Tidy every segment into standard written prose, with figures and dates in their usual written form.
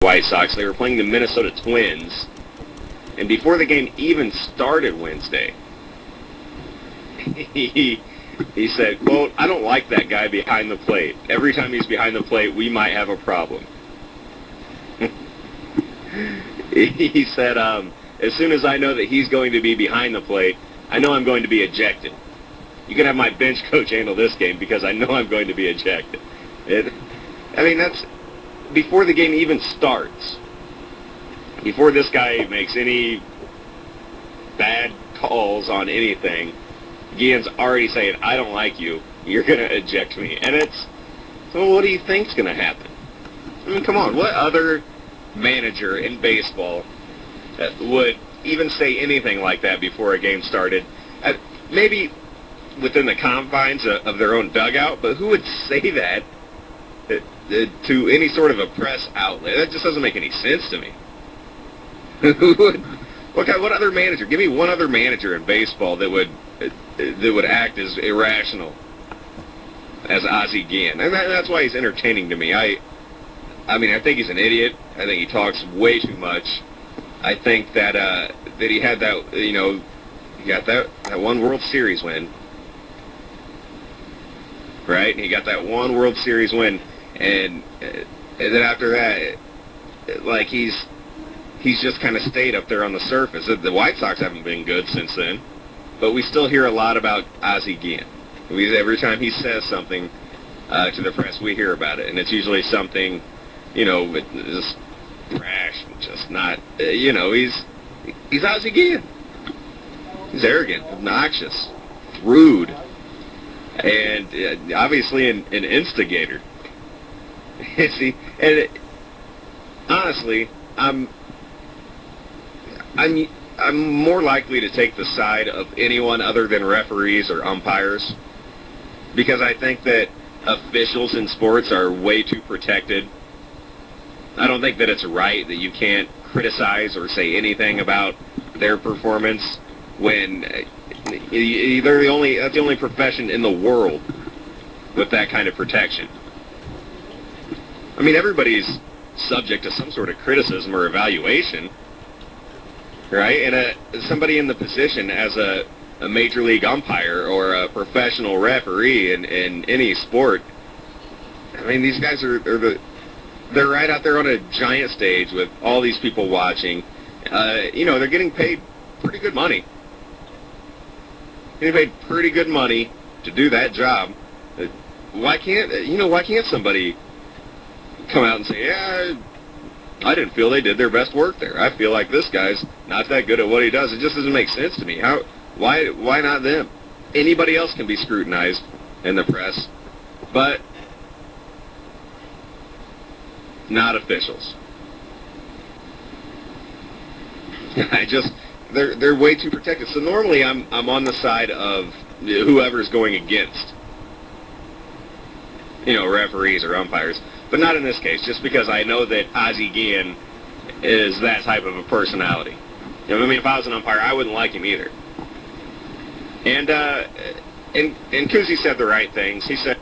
White Sox. They were playing the Minnesota Twins. And before the game even started Wednesday, he said, quote, "I don't like that guy behind the plate. Every time he's behind the plate, we might have a problem." He said, "As soon as I know that he's going to be behind the plate, I know I'm going to be ejected. You can have my bench coach handle this game because I know I'm going to be ejected." That's before the game even starts. Before this guy makes any bad calls on anything, Guillen's already saying, "I don't like you. You're going to eject me." And so what do you think's going to happen? I mean, come on. What other manager in baseball would even say anything like that before a game started? Maybe within the confines of their own dugout, but who would say that to any sort of a press outlet? That just doesn't make any sense to me. What other manager? Give me one other manager in baseball that would act as irrational as Ozzie Guillen. And that's why he's entertaining to me. I think he's an idiot. I think he talks way too much. I think that he had that, he got that one World Series win, right? He got that one World Series win, and then after that, like he's just kind of stayed up there on the surface. The White Sox haven't been good since then, but we still hear a lot about Ozzie Guillen. Every time he says something to the press, we hear about it, and it's usually something, just brash, just not, he's Ozzie Guillen. He's arrogant, obnoxious, rude, and obviously an instigator. See, and honestly, I'm more likely to take the side of anyone other than referees or umpires, because I think that officials in sports are way too protected. I don't think that it's right that you can't criticize or say anything about their performance when that's the only profession in the world with that kind of protection. I mean, everybody's subject to some sort of criticism or evaluation, right? And somebody in the position as a major league umpire or a professional referee in any sport, I mean, these guys they're right out there on a giant stage with all these people watching. They're getting paid pretty good money. Getting paid pretty good money to do that job. Why can't somebody come out and say, "Yeah, I didn't feel they did their best work there. I feel like this guy's not that good at what he does." It just doesn't make sense to me. Why not them? Anybody else can be scrutinized in the press, but not officials. They're way too protected. So normally I'm on the side of whoever's going against, referees or umpires, but not in this case, just because I know that Ozzie Guillen is that type of a personality. If I was an umpire, I wouldn't like him either. And Kuzi said the right things. He said,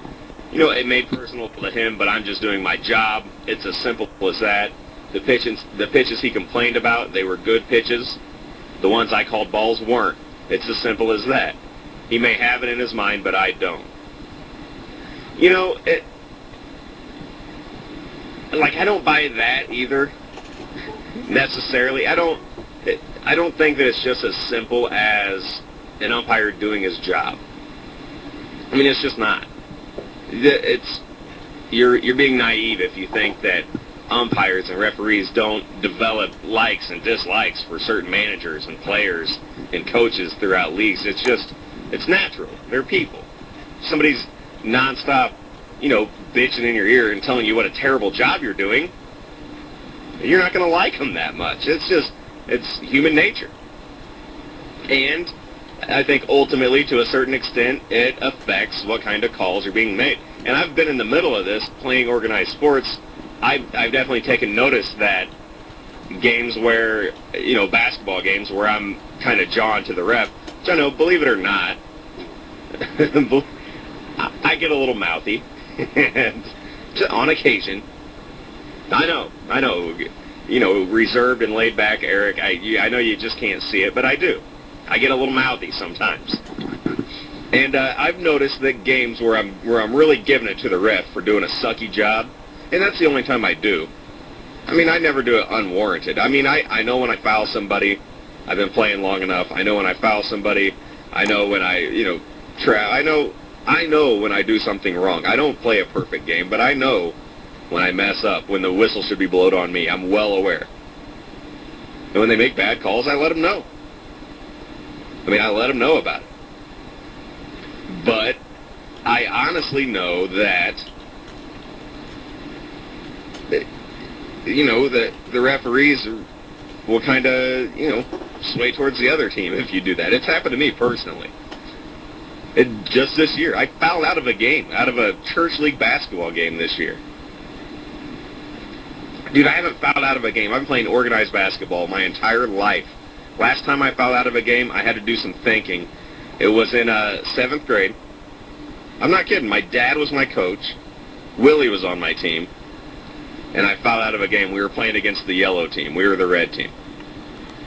it made personal to him, but I'm just doing my job. It's as simple as that. The pitches he complained about, they were good pitches. The ones I called balls weren't. It's as simple as that. He may have it in his mind, but I don't. I don't buy that either, necessarily. I don't think that it's just as simple as an umpire doing his job. I mean, it's just not. You're being naive if you think that umpires and referees don't develop likes and dislikes for certain managers and players and coaches throughout leagues. It's natural. They're people. Somebody's nonstop, bitching in your ear and telling you what a terrible job you're doing, you're not going to like them that much. It's human nature. And I think ultimately, to a certain extent, it affects what kind of calls are being made. And I've been in the middle of this, playing organized sports. I've definitely taken notice that games where, basketball games where I'm kind of jawing to the ref, which I know, believe it or not, I get a little mouthy, and on occasion, I know. You know, reserved and laid back, Eric. I know you just can't see it, but I do. I get a little mouthy sometimes. And I've noticed that games where I'm really giving it to the ref for doing a sucky job, and that's the only time I do. I mean, I never do it unwarranted. I mean, I know when I foul somebody. I've been playing long enough. I know when I foul somebody. I know when I know when I do something wrong. I don't play a perfect game, but I know when I mess up, when the whistle should be blown on me. I'm well aware. And when they make bad calls, I let them know. I mean, I let them know about it. But I honestly know that the referees will kind of, sway towards the other team if you do that. It's happened to me personally. Just this year, I fouled out of a game, out of a church league basketball game this year. Dude, I haven't fouled out of a game. I've been playing organized basketball my entire life. Last time I fouled out of a game, I had to do some thinking. It was in 7th grade. I'm not kidding. My dad was my coach. Willie was on my team. And I fouled out of a game. We were playing against the yellow team. We were the red team.